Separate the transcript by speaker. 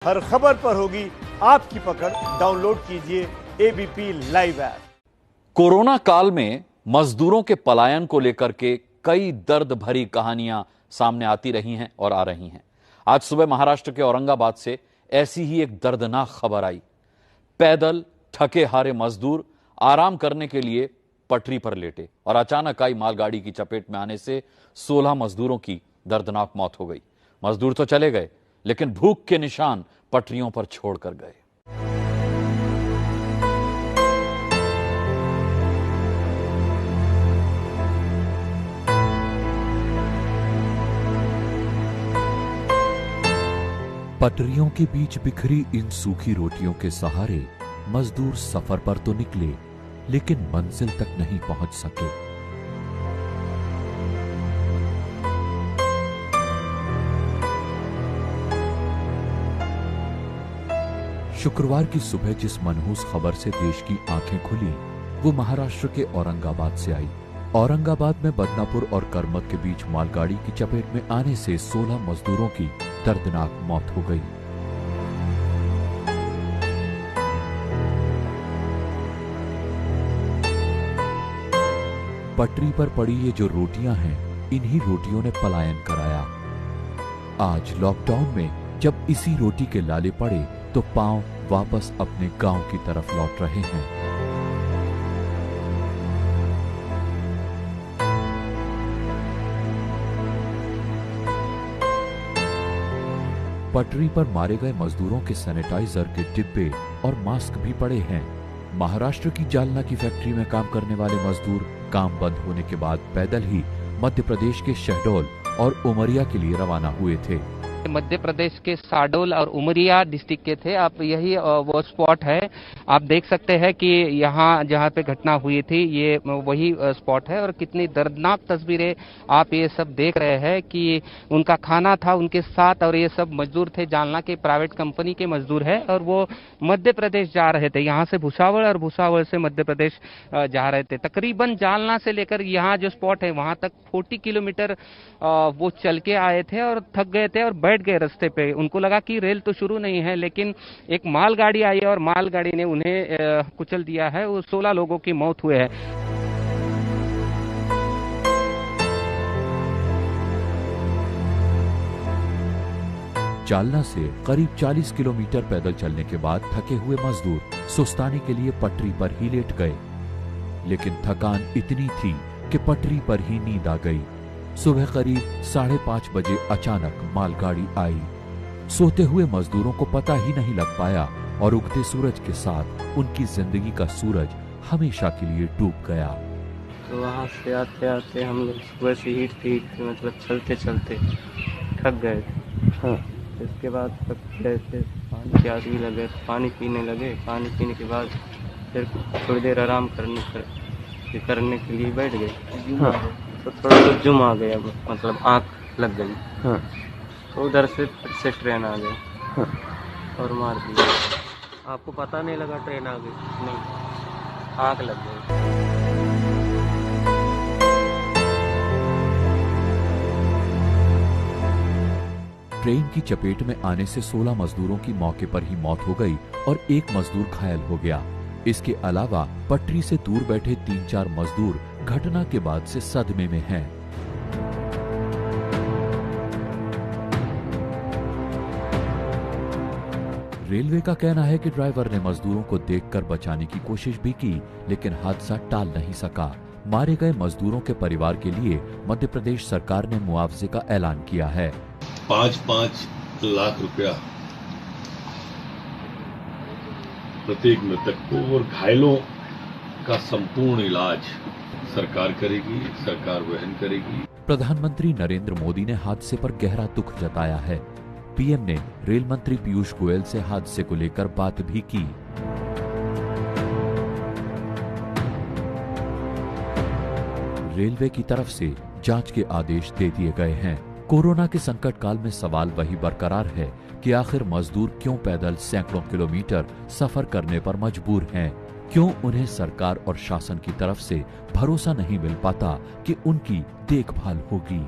Speaker 1: हर खबर पर होगी आपकी पकड़। डाउनलोड कीजिए एबीपी लाइव ऐप।
Speaker 2: कोरोना काल में मजदूरों के पलायन को लेकर के कई दर्द भरी कहानियां सामने आती रही हैं और आ रही हैं। आज सुबह महाराष्ट्र के औरंगाबाद से ऐसी ही एक दर्दनाक खबर आई। पैदल थके हारे मजदूर आराम करने के लिए पटरी पर लेटे और अचानक आई मालगाड़ी की चपेट में आने से 16 मजदूरों की दर्दनाक मौत हो गई। मजदूर तो चले गए, लेकिन भूख के निशान पटरियों पर छोड़कर गए।
Speaker 3: पटरियों के बीच बिखरी इन सूखी रोटियों के सहारे मजदूर सफर पर तो निकले, लेकिन मंजिल तक नहीं पहुंच सके। शुक्रवार की सुबह जिस मनहूस खबर से देश की आंखें खुली, वो महाराष्ट्र के औरंगाबाद से आई। औरंगाबाद में बदनापुर और करमत के बीच मालगाड़ी की चपेट में आने से 16 मजदूरों की दर्दनाक मौत हो गई। पटरी पर पड़ी ये जो रोटियां हैं, इन्हीं रोटियों ने पलायन कराया। आज लॉकडाउन में जब इसी रोटी के लाले पड़े तो पांव वापस अपने गांव की तरफ लौट रहे हैं। पटरी पर मारे गए मजदूरों के सैनिटाइजर के डिब्बे और मास्क भी पड़े हैं। महाराष्ट्र की जालना की फैक्ट्री में काम करने वाले मजदूर काम बंद होने के बाद पैदल ही मध्य प्रदेश के शहडोल और उमरिया के लिए रवाना हुए थे।
Speaker 4: मध्य प्रदेश के शहडोल और उमरिया डिस्ट्रिक्ट के थे। आप यही वो स्पॉट है, आप देख सकते हैं कि यहाँ जहाँ पे घटना हुई थी ये वही स्पॉट है। और कितनी दर्दनाक तस्वीरें आप ये सब देख रहे हैं कि उनका खाना था उनके साथ, और ये सब मजदूर थे, जालना के प्राइवेट कंपनी के मजदूर है, और वो मध्य प्रदेश जा रहे थे। यहाँ से भुसावल और भुसावल से मध्य प्रदेश जा रहे थे। तकरीबन जालना से लेकर यहाँ जो स्पॉट है वहाँ तक 40 किलोमीटर वो चल के आए थे और थक गए थे और बैठ गए रास्ते पे। उनको लगा कि रेल तो शुरू नहीं है, लेकिन एक मालगाड़ी आई और मालगाड़ी ने उन्हें कुचल दिया है। वो 16 लोगों की मौत हुई है।
Speaker 3: जालना से करीब 40 किलोमीटर पैदल चलने के बाद थके हुए मजदूर सुस्ताने के लिए पटरी पर ही लेट गए, लेकिन थकान इतनी थी कि पटरी पर ही नींद आ गई। सुबह करीब 5:30 बजे अचानक मालगाड़ी आई। सोते हुए मजदूरों को पता ही नहीं लग पाया और उगते सूरज के साथ उनकी जिंदगी का सूरज हमेशा के लिए डूब गया।
Speaker 5: तो वहाँ से आते आते हम लोग सुबह से हीट मतलब चलते चलते थक गए। हाँ। इसके बाद जैसे पानी प्यास भी लगे, पानी पीने लगे। पानी पीने के बाद फिर थोड़ी देर आराम करने के लिए बैठ गए। हाँ। तो थोड़ा सा जुम आ गया, मतलब आँख लग गई। हाँ। तो उधर से फिर से ट्रेन आ गई। हाँ। और मार दिया। आपको पता नहीं लगा ट्रेन आ गई? नहीं, आँख लग गई।
Speaker 3: ट्रेन की चपेट में आने से 16 मजदूरों की मौके पर ही मौत हो गई और एक मजदूर घायल हो गया। इसके अलावा पटरी से दूर बैठे 3-4 मजदूर घटना के बाद से सदमे में हैं। रेलवे का कहना है कि ड्राइवर ने मजदूरों को देखकर बचाने की कोशिश भी की, लेकिन हादसा टाल नहीं सका। मारे गए मजदूरों के परिवार के लिए मध्य प्रदेश सरकार ने मुआवजे का ऐलान किया है।
Speaker 6: 5-5 लाख रुपया प्रत्येक मृतक को, और घायलों का संपूर्ण इलाज सरकार करेगी, सरकार वहन करेगी।
Speaker 3: प्रधानमंत्री नरेंद्र मोदी ने हादसे पर गहरा दुख जताया है। पीएम ने रेल मंत्री पीयूष गोयल से हादसे को लेकर बात भी की। रेलवे की तरफ से जांच के आदेश दे दिए गए हैं। कोरोना के संकट काल में सवाल वही बरकरार है कि आखिर मजदूर क्यों पैदल सैकड़ों किलोमीटर सफर करने पर मजबूर हैं? क्यों उन्हें सरकार और शासन की तरफ से भरोसा नहीं मिल पाता कि उनकी देखभाल होगी?